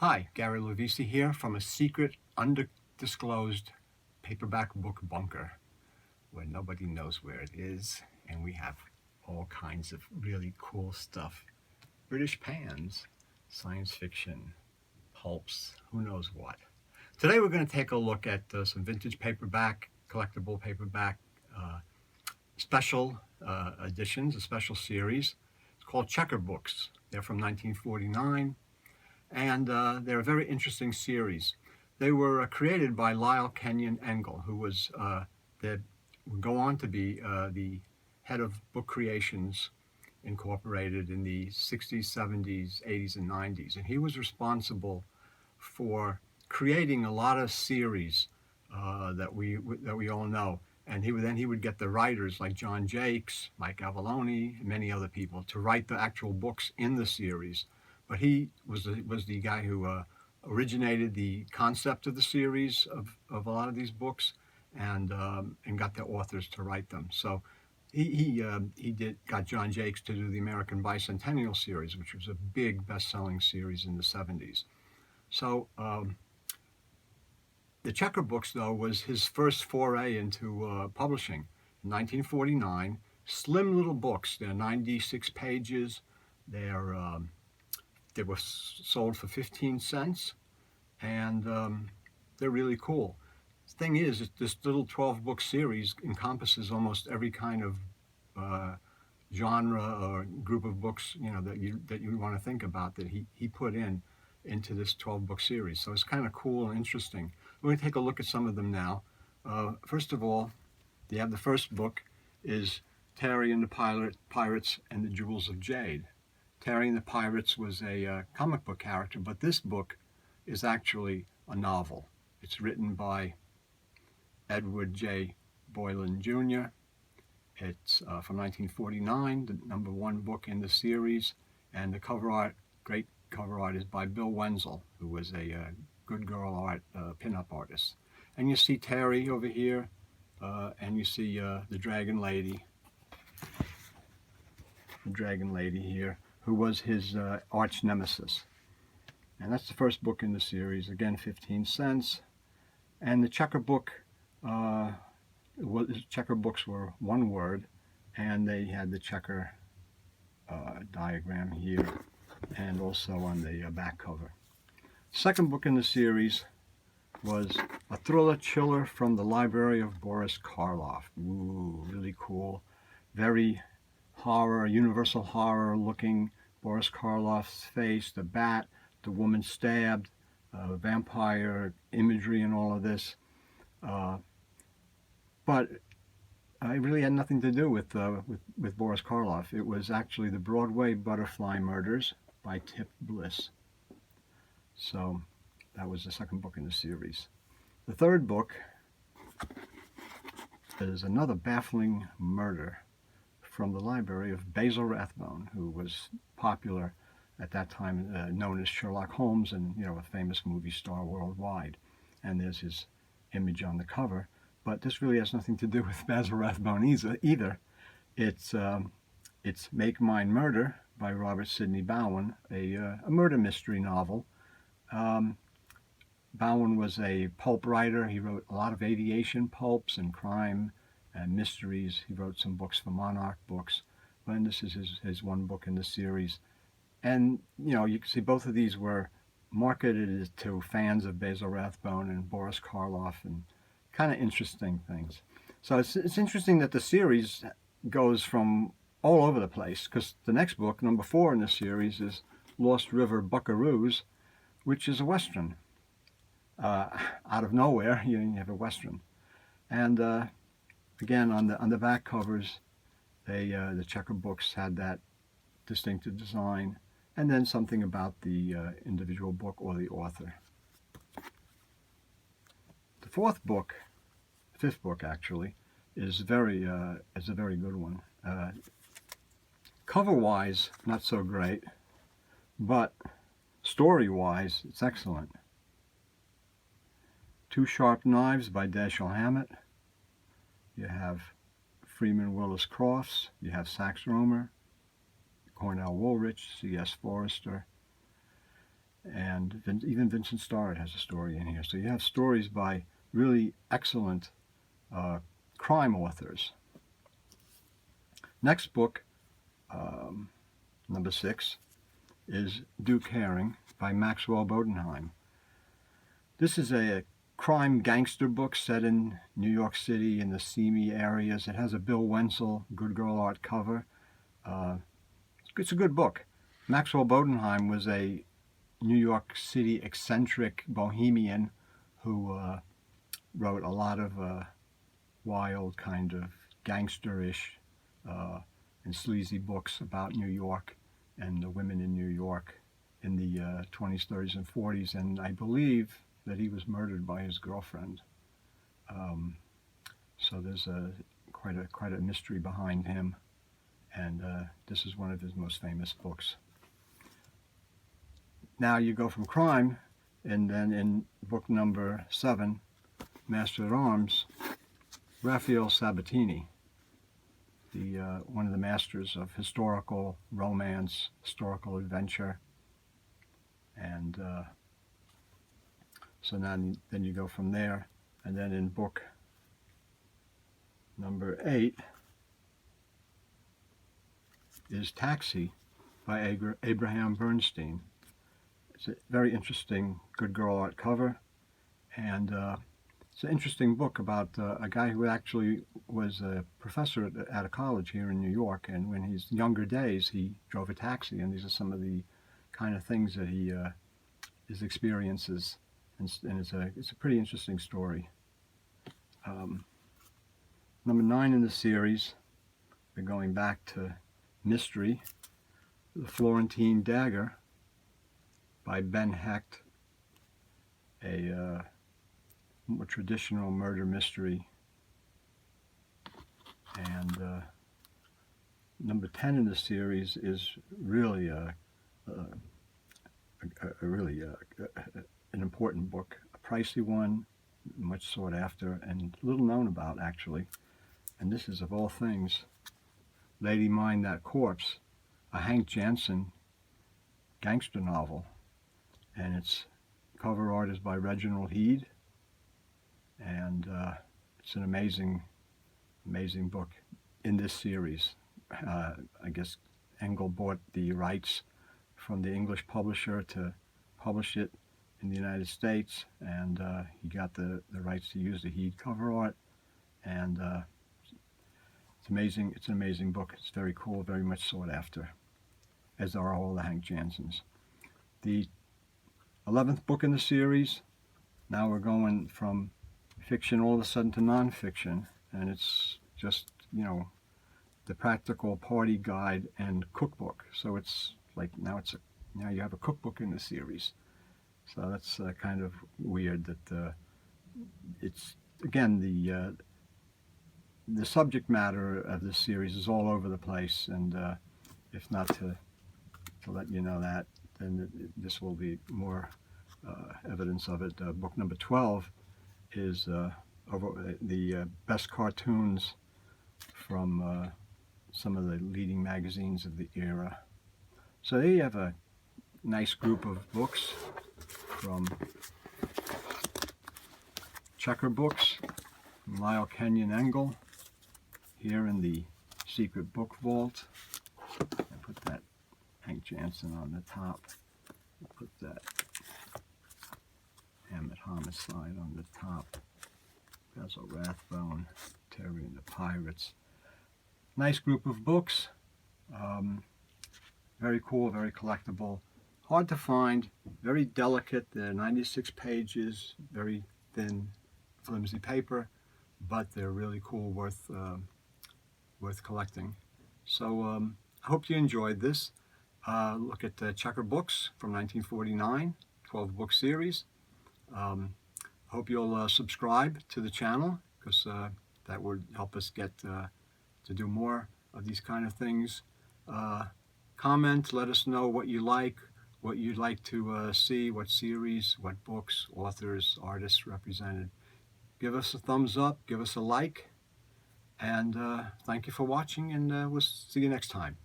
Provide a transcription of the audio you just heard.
Hi, Gary Lovisi here from a secret, undisclosed paperback book bunker where nobody knows where it is, and we have all kinds of really cool stuff. British pans, science fiction, pulps, who knows what. Today we're going to take a look at some vintage paperback, collectible paperback special editions, a special series. It's called Checkerbooks. They're from 1949. And they're a very interesting series. They were created by Lyle Kenyon Engel, who was would go on to be the head of Book Creations Incorporated in the 60s, 70s, 80s, and 90s. And he was responsible for creating a lot of series that we all know. And he would get the writers like John Jakes, Mike Avalone, and many other people to write the actual books in the series. But he was the guy who originated the concept of the series of a lot of these books, and got the authors to write them. So he got John Jakes to do the American Bicentennial series, which was a big best-selling series in the 70s. So the Checkerbooks, though, was his first foray into publishing. In 1949, slim little books. They're 96 pages. They were sold for 15 cents, and they're really cool. The thing is, this little 12-book series encompasses almost every kind of genre or group of books, that you want to think about, that he put into this 12-book series. So it's kind of cool and interesting. We're going to take a look at some of them now. First of all, the first book is Terry and the Pirates and the Jewels of Jade. Terry and the Pirates was a comic book character, but this book is actually a novel. It's written by Edward J. Boylan Jr. It's from 1949, the #1 book in the series, and the great cover art is by Bill Wenzel, who was a good girl art pinup artist. And you see Terry over here, and you see the Dragon Lady here, who was his arch nemesis. And that's the first book in the series, again 15 cents. And the Checkerbooks were one word, and they had the checker diagram here, and also on the back cover. Second book in the series was a thriller chiller from the library of Boris Karloff. Ooh, really cool. Very horror, universal horror looking. Boris Karloff's face, the bat, the woman stabbed, vampire imagery and all of this. But it really had nothing to do with Boris Karloff. It was actually the Broadway Butterfly Murders by Tip Bliss. So that was the second book in the series. The third book is another baffling murder from the library of Basil Rathbone, who was popular at that time, known as Sherlock Holmes, and a famous movie star worldwide. And there's his image on the cover. But this really has nothing to do with Basil Rathbone either. It's Make Mine Murder by Robert Sidney Bowen, a murder mystery novel. Bowen was a pulp writer. He wrote a lot of aviation pulps and crime and mysteries. He wrote some books for Monarch Books, and this is his one book in the series. And you can see both of these were marketed to fans of Basil Rathbone and Boris Karloff, and kind of interesting things. So it's interesting that the series goes from all over the place, because the next book, #4 in the series, is Lost River Buckaroos, which is a Western. Out of nowhere, you have a Western. And again, on the back covers, the Checkerbooks had that distinctive design, and then something about the individual book or the author. The fifth book actually, is a very good one. Cover-wise, not so great, but story-wise, it's excellent. Two Sharp Knives by Dashiell Hammett. You have Freeman Willis Crofts. You have Sax Rohmer, Cornell Woolrich, C.S. Forrester, and and even Vincent Starrett has a story in here. So you have stories by really excellent crime authors. Next book, number 6, is Duke Herring by Maxwell Bodenheim. This is a crime gangster book set in New York City in the seamy areas. It has a Bill Wenzel Good Girl Art cover. It's a good book. Maxwell Bodenheim was a New York City eccentric bohemian who wrote a lot of wild kind of gangsterish and sleazy books about New York and the women in New York in the 20s, 30s, and 40s. And I believe that he was murdered by his girlfriend. So there's quite a mystery behind him. And this is one of his most famous books. Now you go from crime, and then in book number 7, Master at Arms, Raphael Sabatini, one of the masters of historical romance, historical adventure, and so then you go from there, and then in book number 8 is Taxi by Abraham Bernstein. It's a very interesting Good Girl Art cover, and it's an interesting book about a guy who actually was a professor at a college here in New York, and in his younger days he drove a taxi, and these are some of the kind of things that his experiences, and it's a pretty interesting story. Number 9 in the series, we're going back to mystery, The Florentine Dagger by Ben Hecht, a more traditional murder mystery. And number 10 in the series is really an important book, a pricey one, much sought after, and little known about actually. And this is, of all things, Lady Mind That Corpse, a Hank Jansen gangster novel. And its cover art is by Reginald Heed, and it's an amazing book in this series. I guess Engel bought the rights from the English publisher to publish it in the United States, and he got the rights to use the Heed cover art, and it's amazing. It's an amazing book. It's very cool, very much sought after, as are all the Hank Jansens. The 11th book in the series, now we're going from fiction all of a sudden to nonfiction, and it's just, the practical party guide and cookbook. So it's like now you have a cookbook in the series. So that's kind of weird that it's, again, the subject matter of this series is all over the place, and if not to let you know that, then this will be more evidence of it. Book number 12 is over the best cartoons from some of the leading magazines of the era. So there you have a nice group of books from Checkerbooks, Lyle Kenyon Engel, here in the secret book vault. I put that Hank Jansen on the top. I'll put that Hammett Homicide on the top. Basil Rathbone, Terry and the Pirates. Nice group of books. Very cool, very collectible. Hard to find, very delicate. They're 96 pages, very thin, flimsy paper, but they're really cool, worth collecting. So I hope you enjoyed this. Look at Checkerbooks from 1949, 12-book series. Hope you'll subscribe to the channel, because that would help us get to do more of these kind of things. Comment, let us know what you like, what you'd like to see, what series, what books, authors, artists represented. Give us a thumbs up, give us a like, and thank you for watching, and we'll see you next time.